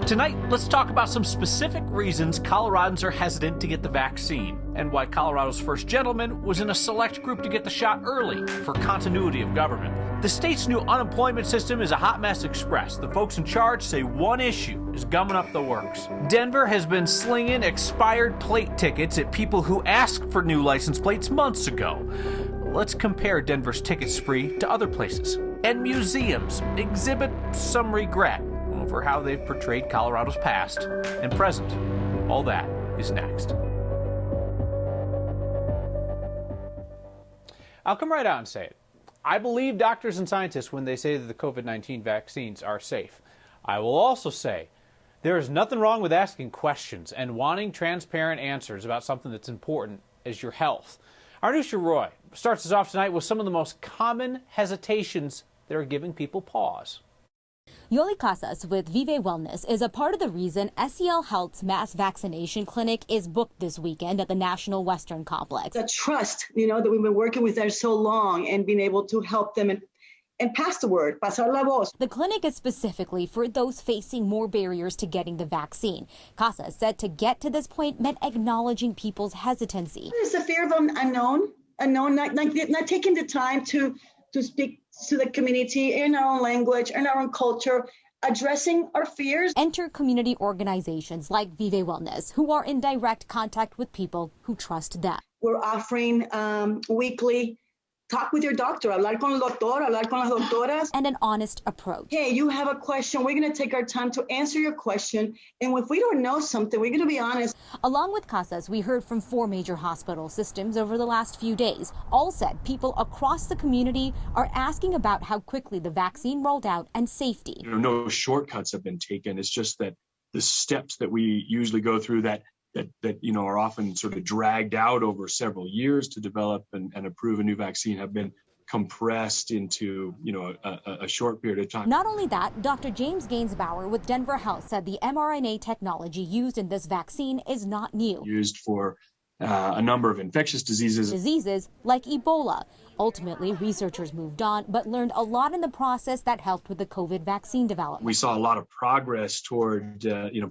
Tonight, let's talk about some specific reasons Coloradans are hesitant to get the vaccine and why Colorado's first gentleman was in a select group to get the shot early for continuity of government. The state's new unemployment system is a hot mess express. The folks in charge say one issue is gumming up the works. Denver has been slinging expired plate tickets at people who asked for new license plates months ago. Let's compare Denver's ticket spree to other places. And museums exhibit some regret over how they've portrayed Colorado's past and present. All that is next. I'll come right out and say it. I believe doctors and scientists when they say that the COVID-19 vaccines are safe. I will also say there is nothing wrong with asking questions and wanting transparent answers about something that's important as your health. Arnusha Roy starts us off tonight with some of the most common hesitations that are giving people pause. Yoli Casas with Vive Wellness is a part of the reason SEL Health's mass vaccination clinic is booked this weekend at the National Western Complex. The trust, that we've been working with them so long and being able to help them and pass the word, pasar la voz. The clinic is specifically for those facing more barriers to getting the vaccine. Casas said to get to this point meant acknowledging people's hesitancy. It's the fear of unknown, not taking the time to speak to the community in our own language, in our own culture, addressing our fears. Enter community organizations like Vive Wellness, who are in direct contact with people who trust them. We're offering weekly talk with your doctor, hablar con el doctor, hablar con las doctoras. And an honest approach. Hey, you have a question. We're going to take our time to answer your question. And if we don't know something, we're going to be honest. Along with Casas, we heard from 4 major hospital systems over the last few days. All said people across the community are asking about how quickly the vaccine rolled out and safety. No shortcuts have been taken. It's just that the steps that we usually go through that are often sort of dragged out over several years to develop and approve a new vaccine have been compressed into a short period of time. Not only that, Dr. James Gainsbauer with Denver Health said the mRNA technology used in this vaccine is not new. Used for a number of infectious diseases like Ebola. Ultimately, researchers moved on, but learned a lot in the process that helped with the COVID vaccine development. We saw a lot of progress toward,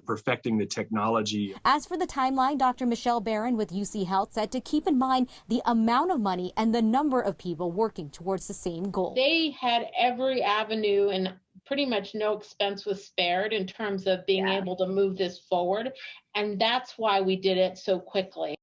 perfecting the technology. As for the timeline, Dr. Michelle Barron with UC Health said to keep in mind the amount of money and the number of people working towards the same goal. They had every avenue and pretty much no expense was spared in terms of being able to move this forward. And that's why we did it so quickly.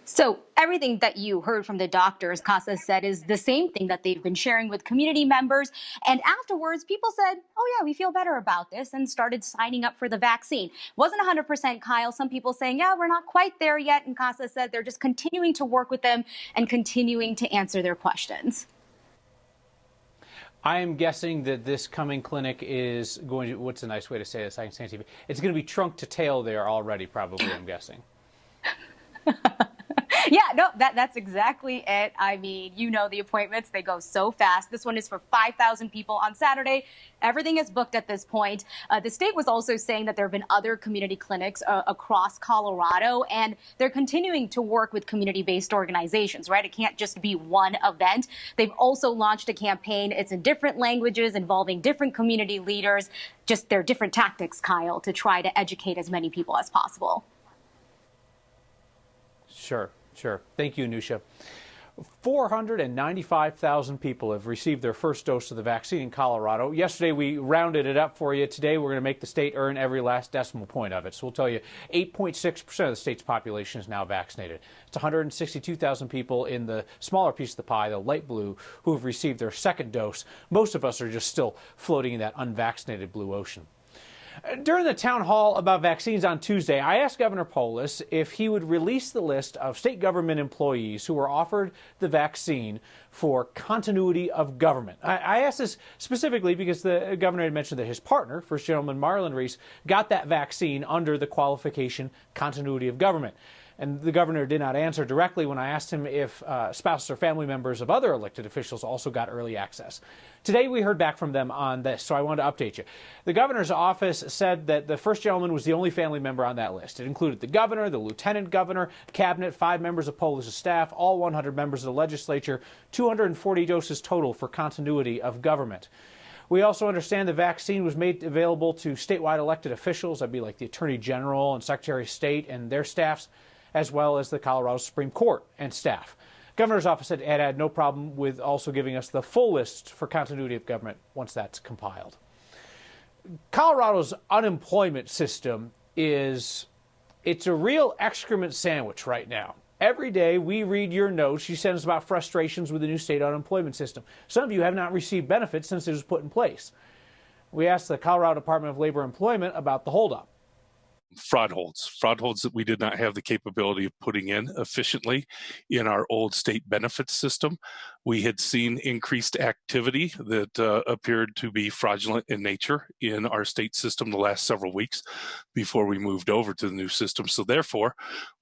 So everything that you heard from the doctors, Casas said, is the same thing that they've been sharing with community members. And afterwards, people said, oh, yeah, we feel better about this and started signing up for the vaccine. Wasn't 100%, Kyle. Some people saying, yeah, we're not quite there yet. And Casas said they're just continuing to work with them and continuing to answer their questions. I am guessing that this coming clinic is going to, what's a nice way to say this? I can say TV. It's going to be trunk to tail there already, probably, I'm guessing. Yeah, no, that's exactly it. I mean, the appointments, they go so fast. This one is for 5,000 people on Saturday. Everything is booked at this point. The state was also saying that there have been other community clinics across Colorado, and they're continuing to work with community-based organizations, right? It can't just be one event. They've also launched a campaign. It's in different languages involving different community leaders. Just their different tactics, Kyle, to try to educate as many people as possible. Sure. Thank you, Anusha. 495,000 people have received their first dose of the vaccine in Colorado. Yesterday, we rounded it up for you. Today, we're going to make the state earn every last decimal point of it. So we'll tell you 8.6% of the state's population is now vaccinated. It's 162,000 people in the smaller piece of the pie, the light blue, who have received their second dose. Most of us are just still floating in that unvaccinated blue ocean. During the town hall about vaccines on Tuesday, I asked Governor Polis if he would release the list of state government employees who were offered the vaccine for continuity of government. I asked this specifically because the governor had mentioned that his partner, First Gentleman Marlon Reese, got that vaccine under the qualification continuity of government. And the governor did not answer directly when I asked him if spouses or family members of other elected officials also got early access. Today, we heard back from them on this, so I wanted to update you. The governor's office said that the first gentleman was the only family member on that list. It included the governor, the lieutenant governor, cabinet, 5 members of Polis' staff, all 100 members of the legislature, 240 doses total for continuity of government. We also understand the vaccine was made available to statewide elected officials. That'd be like the Attorney General and Secretary of State and their staffs, as well as the Colorado Supreme Court and staff. Governor's office had no problem with also giving us the full list for continuity of government once that's compiled. Colorado's unemployment system it's a real excrement sandwich right now. Every day we read your notes. You send us about frustrations with the new state unemployment system. Some of you have not received benefits since it was put in place. We asked the Colorado Department of Labor and Employment about the holdup. Fraud holds that we did not have the capability of putting in efficiently in our old state benefits system. We had seen increased activity that appeared to be fraudulent in nature in our state system the last several weeks before we moved over to the new system. So therefore,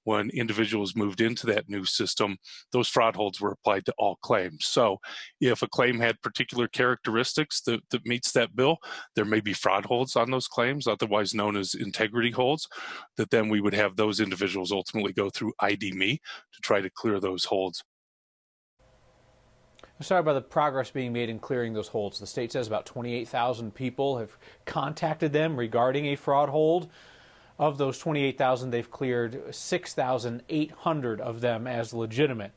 when individuals moved into that new system, those fraud holds were applied to all claims. So if a claim had particular characteristics that meets that bill, there may be fraud holds on those claims, otherwise known as integrity holds, that then we would have those individuals ultimately go through ID.me to try to clear those holds. I'm sorry about the progress being made in clearing those holds. The state says about 28,000 people have contacted them regarding a fraud hold. Of those 28,000, they've cleared 6,800 of them as legitimate.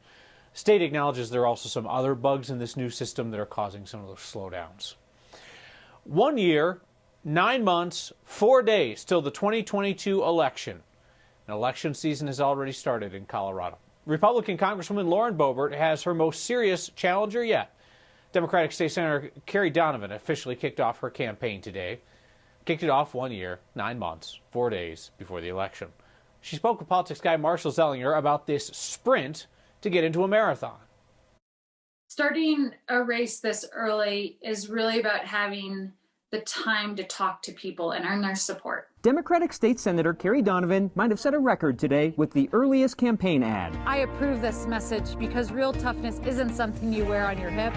State acknowledges there are also some other bugs in this new system that are causing some of those slowdowns. 1 year, 9 months, 4 days till the 2022 election. An election season has already started in Colorado. Republican Congresswoman Lauren Boebert has her most serious challenger yet. Democratic State Senator Kerry Donovan officially kicked off her campaign today. Kicked it off 1 year, 9 months, 4 days before the election. She spoke with politics guy Marshall Zellinger about this sprint to get into a marathon. Starting a race this early is really about having the time to talk to people and earn their support. Democratic State Senator Kerry Donovan might have set a record today with the earliest campaign ad. I approve this message because real toughness isn't something you wear on your hip.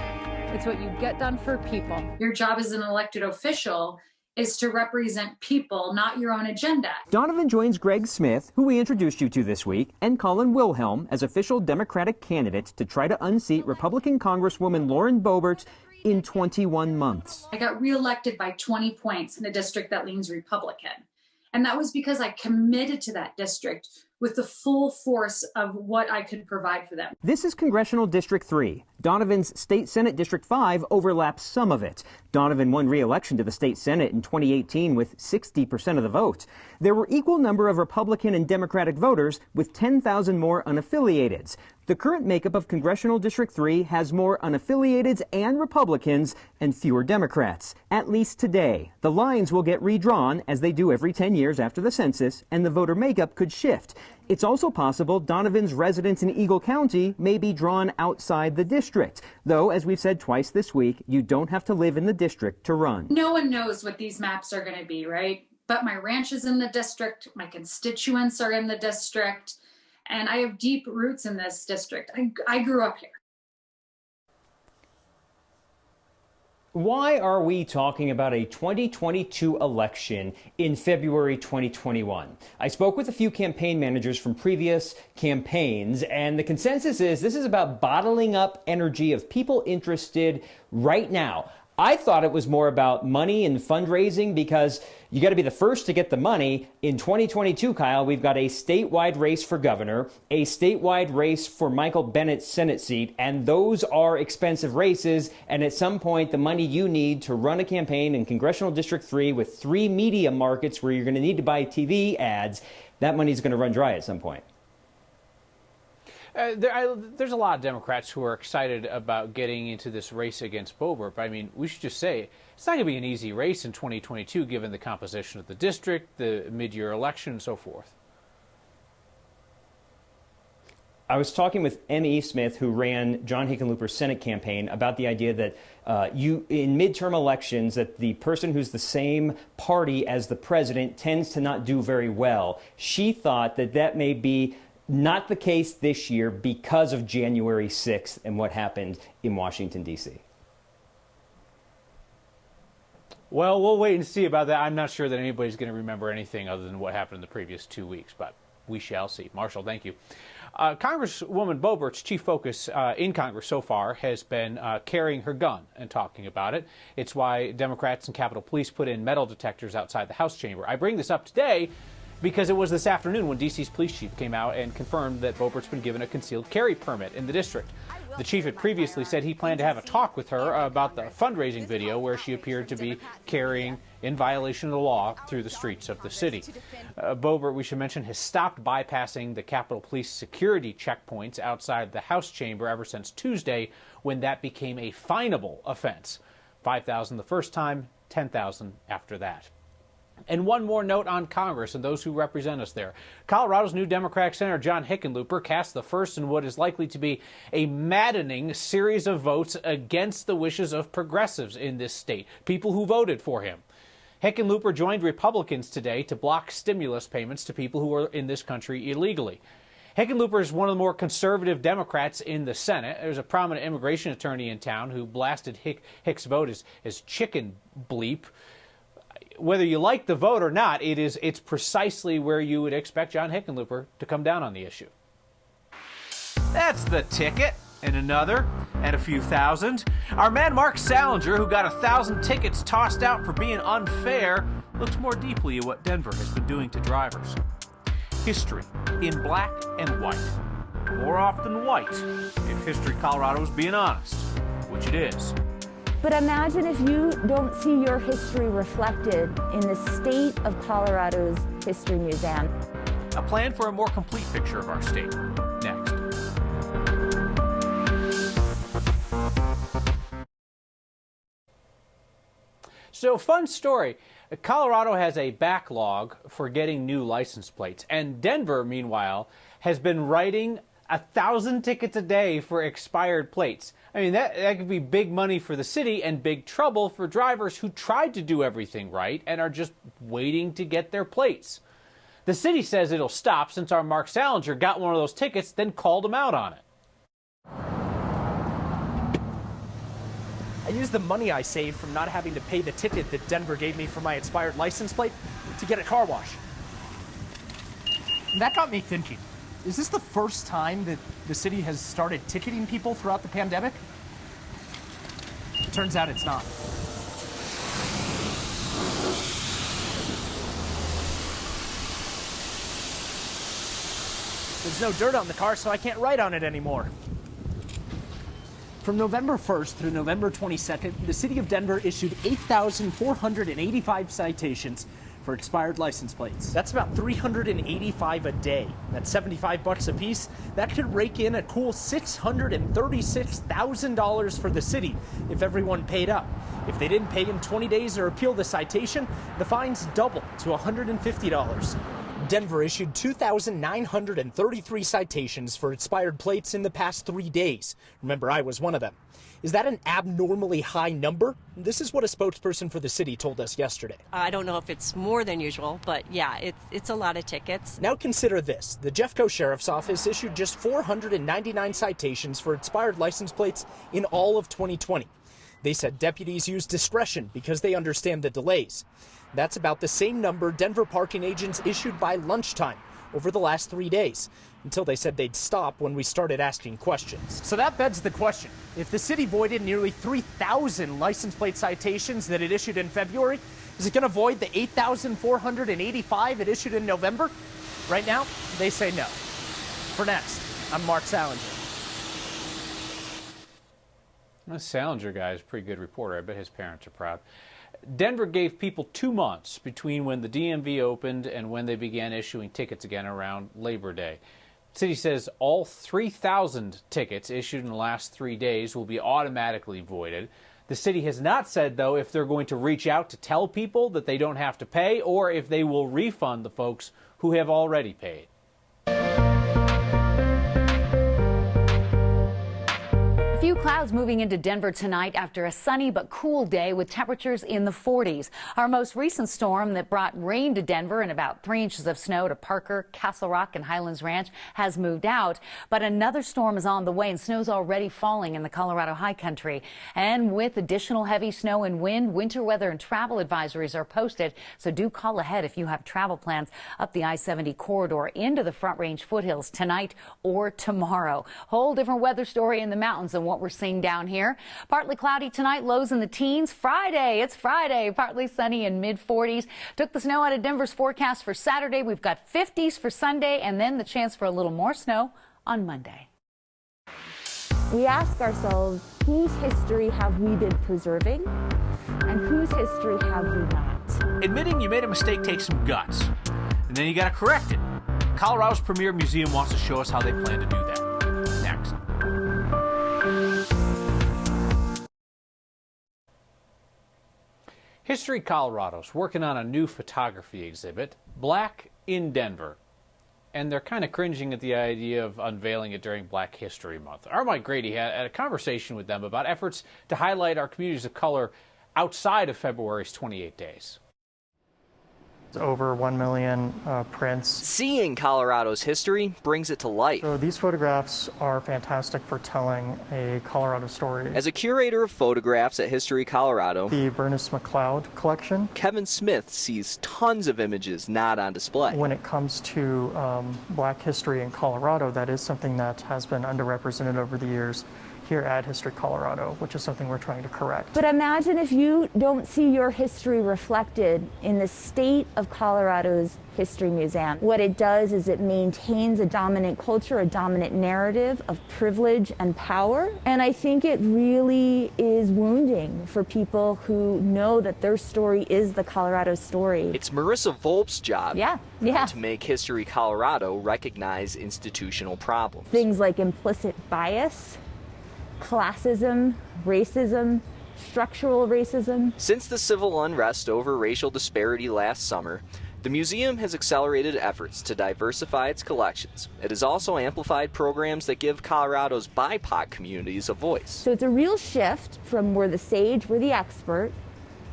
It's what you get done for people. Your job as an elected official is to represent people, not your own agenda. Donovan joins Greg Smith, who we introduced you to this week, and Colin Wilhelm as official Democratic candidates to try to unseat Republican Congresswoman Lauren Boebert in 21 months. I got reelected by 20 points in a district that leans Republican. And that was because I committed to that district with the full force of what I could provide for them. This is Congressional District 3. Donovan's State Senate District 5 overlaps some of it. Donovan won re-election to the State Senate in 2018 with 60% of the vote. There were equal number of Republican and Democratic voters with 10,000 more unaffiliateds. The current makeup of Congressional District 3 has more unaffiliateds and Republicans and fewer Democrats. At least today. The lines will get redrawn, as they do every 10 years after the census, and the voter makeup could shift. It's also possible Donovan's residence in Eagle County may be drawn outside the district, though, as we've said twice this week, you don't have to live in the district to run. No one knows what these maps are going to be, right? But my ranch is in the district, my constituents are in the district, and I have deep roots in this district. I grew up here. Why are we talking about a 2022 election in February 2021? I spoke with a few campaign managers from previous campaigns, and the consensus is this is about bottling up energy of people interested right now. I thought it was more about money and fundraising because you got to be the first to get the money. In 2022, Kyle, we've got a statewide race for governor, a statewide race for Michael Bennett's Senate seat, and those are expensive races. And at some point, the money you need to run a campaign in Congressional District 3 with 3 media markets where you're going to need to buy TV ads, that money's going to run dry at some point. There's a lot of Democrats who are excited about getting into this race against Boebert. But I mean, we should just say it's not going to be an easy race in 2022, given the composition of the district, the mid-year election, and so forth. I was talking with M.E. Smith, who ran John Hickenlooper's Senate campaign, about the idea that in midterm elections, that the person who's the same party as the president tends to not do very well. She thought that that may be not the case this year because of January 6th and what happened in Washington, D.C. Well, we'll wait and see about that. I'm not sure that anybody's going to remember anything other than what happened in the previous 2 weeks, but We shall see. Marshall, thank you. Congresswoman Boebert's chief focus in Congress so far has been carrying her gun and talking about it. It's why Democrats and Capitol Police put in metal detectors outside the House chamber. I bring this up today because it was this afternoon when D.C.'s police chief came out and confirmed that Boebert's been given a concealed carry permit in the district. The chief had previously said he planned to have a talk with her about the fundraising video where she appeared to be carrying in violation of the law through the streets of the city. Boebert, we should mention, has stopped bypassing the Capitol Police security checkpoints outside the House chamber ever since Tuesday, when that became a finable offense. $5,000 the first time, $10,000 after that. And one more note on Congress and those who represent us there. Colorado's new Democratic Senator John Hickenlooper cast the first in what is likely to be a maddening series of votes against the wishes of progressives in this state, people who voted for him. Hickenlooper joined Republicans today to block stimulus payments to people who are in this country illegally. Hickenlooper is one of the more conservative Democrats in the Senate. There's a prominent immigration attorney in town who blasted Hick's vote as chicken bleep. Whether you like the vote or not, it's precisely where you would expect John Hickenlooper to come down on the issue. That's the ticket, and another, and a few thousand. Our man Mark Salinger, who got 1,000 tickets tossed out for being unfair, looks more deeply at what Denver has been doing to drivers. History in black and white. More often white, if History Colorado is being honest, which it is. But imagine if you don't see your history reflected in the state of Colorado's History Museum. A plan for a more complete picture of our state. Next. So, fun story. Colorado has a backlog for getting new license plates. And Denver, meanwhile, has been writing 1,000 tickets a day for expired plates. I mean, that could be big money for the city and big trouble for drivers who tried to do everything right and are just waiting to get their plates. The city says it'll stop since our Mark Salinger got one of those tickets, then called him out on it. I used the money I saved from not having to pay the ticket that Denver gave me for my expired license plate to get a car wash. And that got me thinking. Is this the first time that the city has started ticketing people throughout the pandemic? Turns out it's not. There's no dirt on the car, so I can't write on it anymore. From November 1st through November 22nd, the city of Denver issued 8,485 citations for expired license plates. That's about 385 a day. That's $75 a piece. That could rake in a cool $636,000 for the city if everyone paid up. If they didn't pay in 20 days or appeal the citation, the fines double to $150. Denver issued 2,933 citations for expired plates in the past 3 days. Remember, I was one of them. Is that an abnormally high number? This is what a spokesperson for the city told us yesterday. I don't know if it's more than usual, but yeah, it's a lot of tickets. Now consider this. The Jeffco Sheriff's Office issued just 499 citations for expired license plates in all of 2020. They said deputies use discretion because they understand the delays. That's about the same number Denver parking agents issued by lunchtime over the last 3 days, until they said they'd stop when we started asking questions. So that begs the question. If the city voided nearly 3,000 license plate citations that it issued in February, is it going to void the 8,485 it issued in November? Right now, they say no. For next, I'm Mark Salinger. The Salinger guy is a pretty good reporter. I bet his parents are proud. Denver gave people 2 months between when the DMV opened and when they began issuing tickets again around Labor Day. The city says all 3,000 tickets issued in the last 3 days will be automatically voided. The city has not said, though, if they're going to reach out to tell people that they don't have to pay or if they will refund the folks who have already paid. If you Clouds moving into Denver tonight after a sunny but cool day with temperatures in the 40s. Our most recent storm that brought rain to Denver and about 3 inches of snow to Parker, Castle Rock, and Highlands Ranch has moved out. But another storm is on the way and snow's already falling in the Colorado high country. And with additional heavy snow and wind, winter weather and travel advisories are posted. So do call ahead if you have travel plans up the I-70 corridor into the Front Range foothills tonight or tomorrow. Whole different weather story in the mountains than what we're seeing down here. Partly cloudy tonight, lows in the teens. It's Friday, partly sunny and mid-40s. Took the snow out of Denver's forecast for Saturday. We've got 50s for Sunday and then the chance for a little more snow on Monday. We ask ourselves, whose history have we been preserving and whose history have we not? Admitting you made a mistake takes some guts, and then you got to correct it. Colorado's premier museum wants to show us how they plan to do that. Next. History Colorado's working on a new photography exhibit, Black in Denver. And they're kind of cringing at the idea of unveiling it during Black History Month. Our Mike Grady had a conversation with them about efforts to highlight our communities of color outside of February's 28 days. Over 1 million prints. Seeing Colorado's history brings it to life. So these photographs are fantastic for telling a Colorado story. As a curator of photographs at History Colorado, the Bernice McLeod collection, Kevin Smith sees tons of images not on display. When it comes to Black history in Colorado, that is something that has been underrepresented over the years here at History Colorado, which is something we're trying to correct. But imagine if you don't see your history reflected in the state of Colorado's History Museum. What it does is it maintains a dominant culture, a dominant narrative of privilege and power. And I think it really is wounding for people who know that their story is the Colorado story. It's Marissa Volp's job to make History Colorado recognize institutional problems. Things like implicit bias, classism, racism, structural racism. Since the civil unrest over racial disparity last summer, the museum has accelerated efforts to diversify its collections. It has also amplified programs that give Colorado's BIPOC communities a voice. So it's a real shift from we're the sage, we're the expert,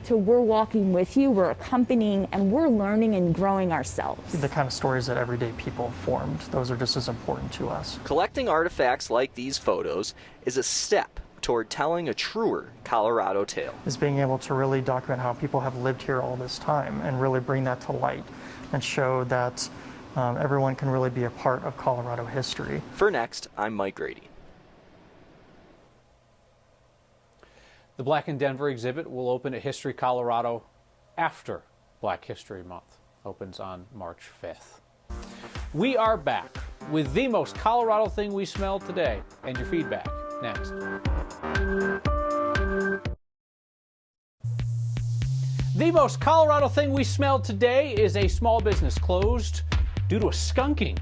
to we're walking with you, we're accompanying, and we're learning and growing ourselves. The kind of stories that everyday people formed, those are just as important to us. Collecting artifacts like these photos is a step toward telling a truer Colorado tale. Is being able to really document how people have lived here all this time and really bring that to light and show that everyone can really be a part of Colorado history. For Next, I'm Mike Grady. The Black in Denver exhibit will open at History Colorado after Black History Month. Opens on March 5th. We are back with the most Colorado thing we smelled today and your feedback next. The most Colorado thing we smelled today is a small business closed due to a skunking.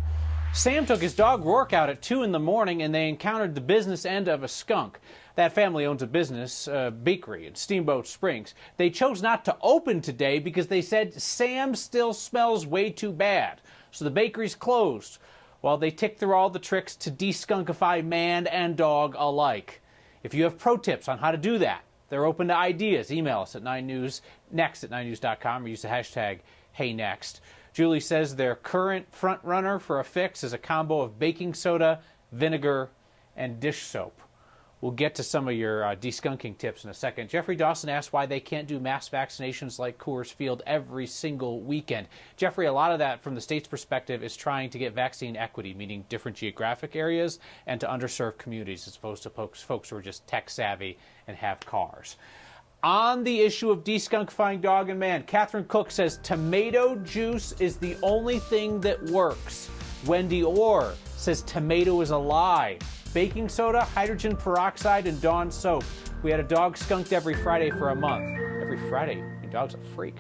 Sam took his dog Rourke out at 2 in the morning and they encountered the business end of a skunk. That family owns a business, bakery in Steamboat Springs. They chose not to open today because they said Sam still smells way too bad. So the bakery's closed while they tick through all the tricks to de-skunkify man and dog alike. If you have pro tips on how to do that, they're open to ideas. Email us at 9news, next at 9news.com, or use the hashtag HeyNext. Julie says their current front runner for a fix is a combo of baking soda, vinegar, and dish soap. We'll get to some of your de-skunking tips in a second. Jeffrey Dawson asked why they can't do mass vaccinations like Coors Field every single weekend. Jeffrey, a lot of that from the state's perspective is trying to get vaccine equity, meaning different geographic areas and to underserved communities as opposed to folks who are just tech savvy and have cars. On the issue of de-skunkifying dog and man, Catherine Cook says tomato juice is the only thing that works. Wendy Orr says tomato is a lie. Baking soda, hydrogen peroxide, and Dawn soap. We had a dog skunked every Friday for a month. Every Friday? Your dog's a freak.